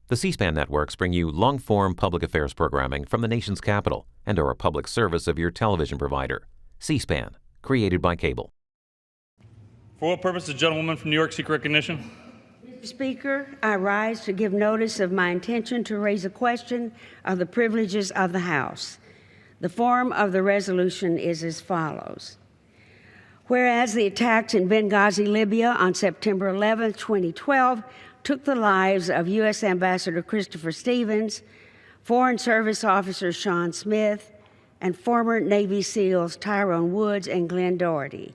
The C-SPAN networks bring you long-form public affairs programming from the nation's capital and are a public service of your television provider. C-SPAN, created by cable. For what purpose, the gentlewoman from New York seek recognition? Mr. Speaker, I rise to give notice of my intention to raise a question of the privileges of the House. The form of the resolution is as follows. Whereas the attacks in Benghazi, Libya on September 11, 2012 took the lives of U.S. Ambassador Christopher Stevens, Foreign Service Officer Sean Smith, and former Navy SEALs Tyrone Woods and Glenn Doherty.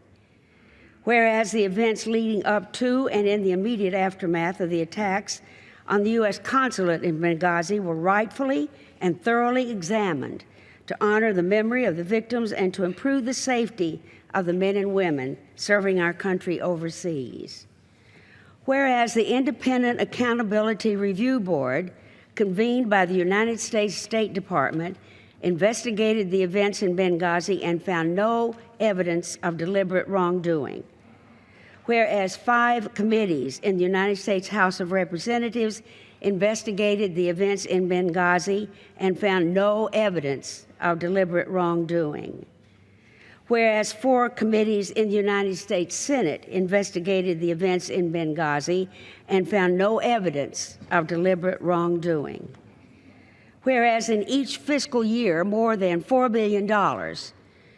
Whereas the events leading up to and in the immediate aftermath of the attacks on the U.S. consulate in Benghazi were rightfully and thoroughly examined to honor the memory of the victims and to improve the safety of the men and women serving our country overseas. Whereas the Independent Accountability Review Board, convened by the United States State Department, investigated the events in Benghazi and found no evidence of deliberate wrongdoing. Whereas 5 committees in the United States House of Representatives investigated the events in Benghazi and found no evidence of deliberate wrongdoing. Whereas 4 committees in the United States Senate investigated the events in Benghazi and found no evidence of deliberate wrongdoing. Whereas in each fiscal year, more than $4 billion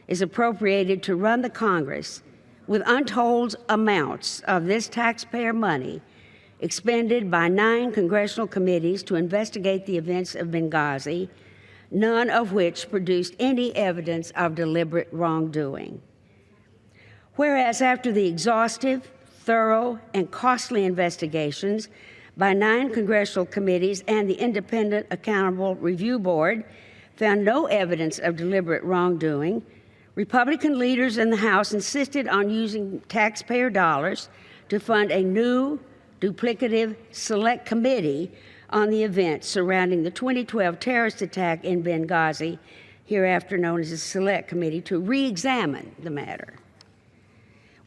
is appropriated to run the Congress, with untold amounts of this taxpayer money expended by 9 congressional committees to investigate the events of Benghazi, none of which produced any evidence of deliberate wrongdoing. Whereas after the exhaustive, thorough, and costly investigations by 9 congressional committees and the Independent Accountable Review Board found no evidence of deliberate wrongdoing, Republican leaders in the House insisted on using taxpayer dollars to fund a new, duplicative select committee on the events surrounding the 2012 terrorist attack in Benghazi, hereafter known as the Select Committee, to re-examine the matter.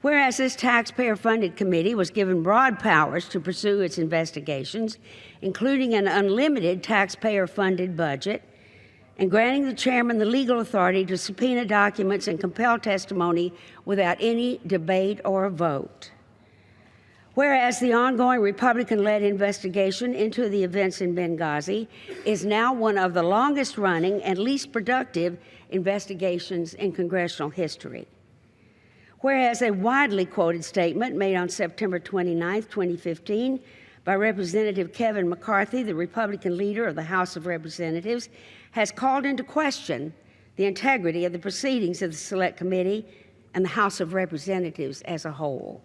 Whereas this taxpayer-funded committee was given broad powers to pursue its investigations, including an unlimited taxpayer-funded budget, and granting the chairman the legal authority to subpoena documents and compel testimony without any debate or vote. Whereas the ongoing Republican-led investigation into the events in Benghazi is now one of the longest-running and least productive investigations in congressional history. Whereas a widely quoted statement made on September 29, 2015, by Representative Kevin McCarthy, the Republican leader of the House of Representatives, has called into question the integrity of the proceedings of the Select Committee and the House of Representatives as a whole.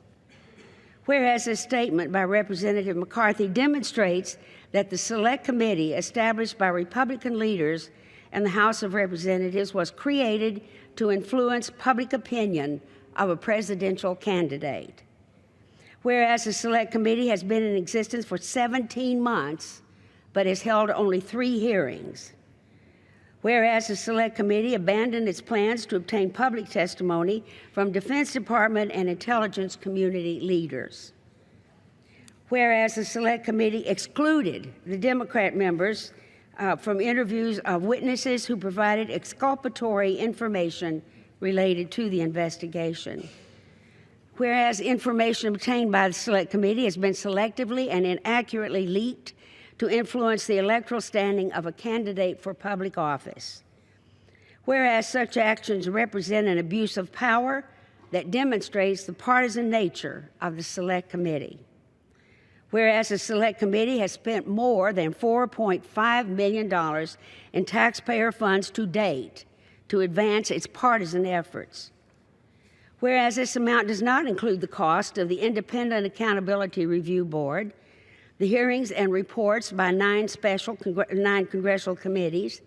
Whereas a statement by Representative McCarthy demonstrates that the Select Committee established by Republican leaders and the House of Representatives was created to influence public opinion of a presidential candidate. Whereas the Select Committee has been in existence for 17 months, but has held only 3 hearings. Whereas the Select Committee abandoned its plans to obtain public testimony from Defense Department and intelligence community leaders. Whereas the Select Committee excluded the Democrat members from interviews of witnesses who provided exculpatory information related to the investigation. Whereas information obtained by the Select Committee has been selectively and inaccurately leaked to influence the electoral standing of a candidate for public office. Whereas such actions represent an abuse of power that demonstrates the partisan nature of the Select Committee. Whereas the Select Committee has spent more than $4.5 million in taxpayer funds to date to advance its partisan efforts. Whereas this amount does not include the cost of the Independent Accountability Review Board, the hearings and reports by 9 congressional committees,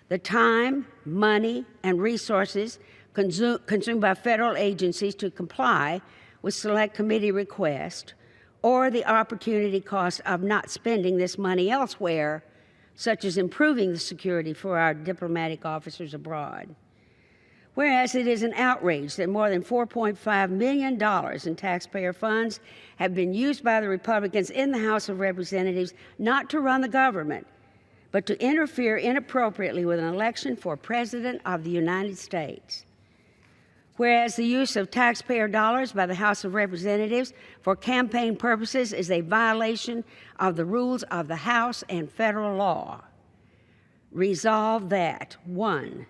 the time, money, and resources consumed by federal agencies to comply with Select Committee requests, or the opportunity cost of not spending this money elsewhere, such as improving the security for our diplomatic officers abroad. Whereas it is an outrage that more than $4.5 million in taxpayer funds have been used by the Republicans in the House of Representatives not to run the government, but to interfere inappropriately with an election for President of the United States. Whereas the use of taxpayer dollars by the House of Representatives for campaign purposes is a violation of the rules of the House and federal law. Resolve that, 1,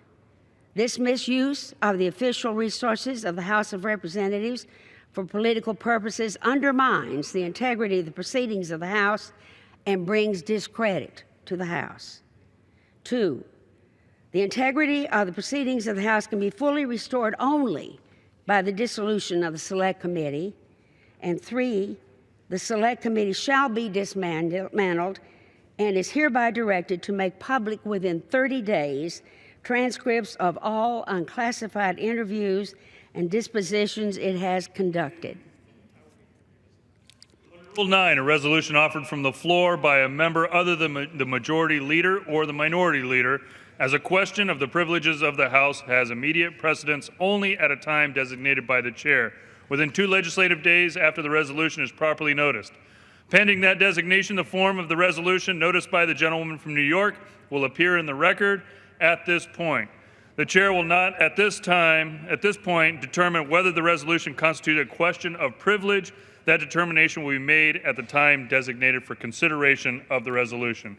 this misuse of the official resources of the House of Representatives for political purposes undermines the integrity of the proceedings of the House and brings discredit to the House. 2, the integrity of the proceedings of the House can be fully restored only by the dissolution of the Select Committee. And 3, the Select Committee shall be dismantled and is hereby directed to make public within 30 days transcripts of all unclassified interviews and dispositions it has conducted. Rule 9, a resolution offered from the floor by a member other than the majority leader or the minority leader as a question of the privileges of the House has immediate precedence only at a time designated by the chair, within 2 legislative days after the resolution is properly noticed. Pending that designation, the form of the resolution noticed by the gentlewoman from New York will appear in the record at this point. The chair will not at this point, determine whether the resolution constitutes a question of privilege. That determination will be made at the time designated for consideration of the resolution.